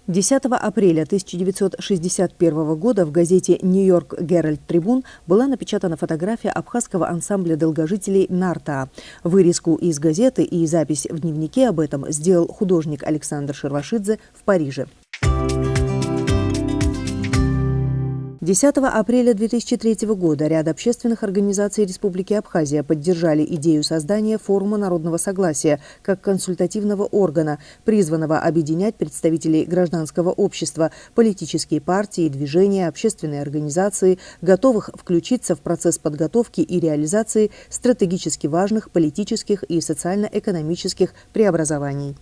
10 апреля 1961 года в газете «Нью-Йорк Геральд Трибун» была напечатана фотография абхазского ансамбля долгожителей «Нарта». Вырезку из газеты и запись в дневнике об этом сделал художник Александр Шервашидзе в Париже. 10 апреля 2003 года ряд общественных организаций Республики Абхазия поддержали идею создания форума народного согласия как консультативного органа, призванного объединять представителей гражданского общества, политические партии, движения, общественные организации, готовых включиться в процесс подготовки и реализации стратегически важных политических и социально-экономических преобразований.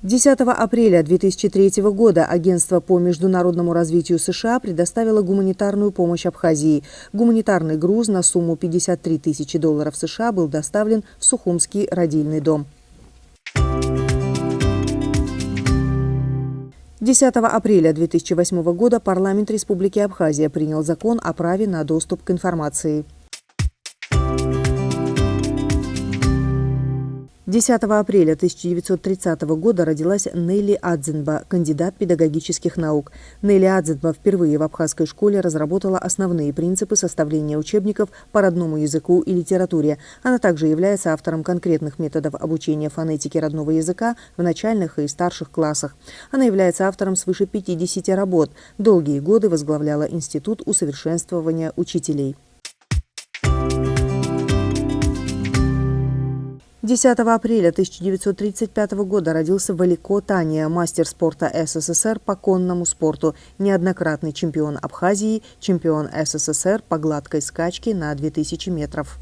10 апреля 2003 года Агентство по международному развитию США предоставило гуманитарную помощь Абхазии. Гуманитарный груз на сумму $53 тысячи США был доставлен в Сухумский родильный дом. 10 апреля 2008 года парламент Республики Абхазия принял закон о праве на доступ к информации. 10 апреля 1930 года родилась Нелли Адзенба, кандидат педагогических наук. Нелли Адзенба впервые в абхазской школе разработала основные принципы составления учебников по родному языку и литературе. Она также является автором конкретных методов обучения фонетике родного языка в начальных и старших классах. Она является автором свыше 50 работ. Долгие годы возглавляла Институт усовершенствования учителей. 10 апреля 1935 года родился Валико Тания, мастер спорта СССР по конному спорту, неоднократный чемпион Абхазии, чемпион СССР по гладкой скачке на 2000 метров.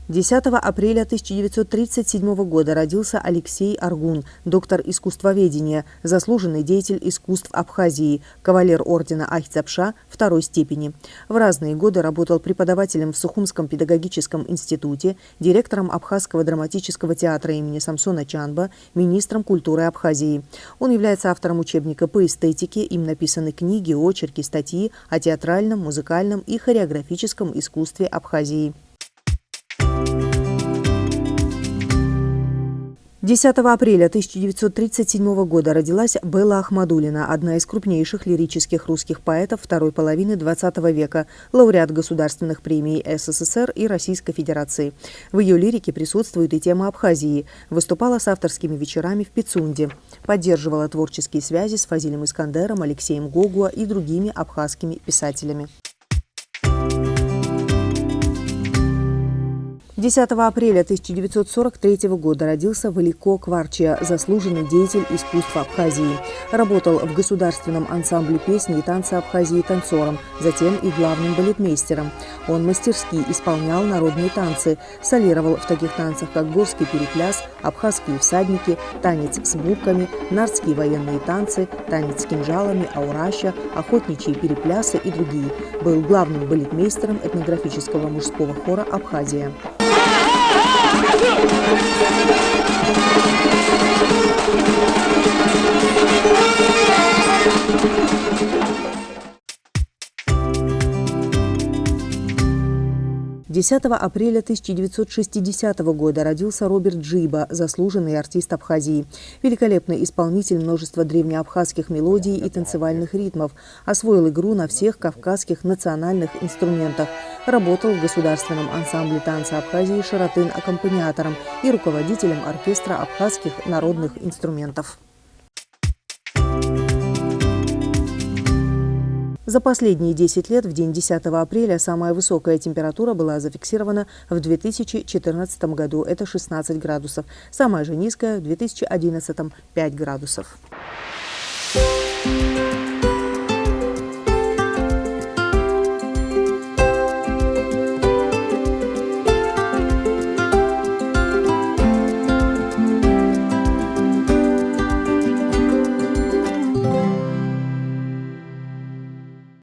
10 апреля 1937 года родился Алексей Аргун, доктор искусствоведения, заслуженный деятель искусств Абхазии, кавалер ордена Ахтзапша второй степени. В разные годы работал преподавателем в Сухумском педагогическом институте, директором Абхазского драматического театра имени Самсона Чанба, министром культуры Абхазии. Он является автором учебника по эстетике, им написаны книги, очерки, статьи о театральном, музыкальном и хореографическом искусстве Абхазии. 10 апреля 1937 года родилась Белла Ахмадуллина, одна из крупнейших лирических русских поэтов второй половины XX века, лауреат государственных премий СССР и Российской Федерации. В ее лирике присутствует и тема Абхазии. Выступала с авторскими вечерами в Пицунде. Поддерживала творческие связи с Фазилем Искандером, Алексеем Гогуа и другими абхазскими писателями. 10 апреля 1943 года родился Валико Кварчия, заслуженный деятель искусства Абхазии. Работал в государственном ансамбле песни и танца Абхазии танцором, затем и главным балетмейстером. Он мастерски исполнял народные танцы, солировал в таких танцах, как горский перепляс, абхазские всадники, танец с бурками, нардские военные танцы, танец с кинжалами, аураща, охотничьи переплясы и другие. Был главным балетмейстером этнографического мужского хора «Абхазия». 10 апреля 1960 года родился Роберт Джиба, заслуженный артист Абхазии. Великолепный исполнитель множества древнеабхазских мелодий и танцевальных ритмов. Освоил игру на всех кавказских национальных инструментах. Работал в государственном ансамбле танца Абхазии «Шаратын» аккомпаниатором и руководителем оркестра абхазских народных инструментов. За последние 10 лет в день 10 апреля самая высокая температура была зафиксирована в 2014 году. Это 16 градусов. Самая же низкая в 2011 – 5 градусов.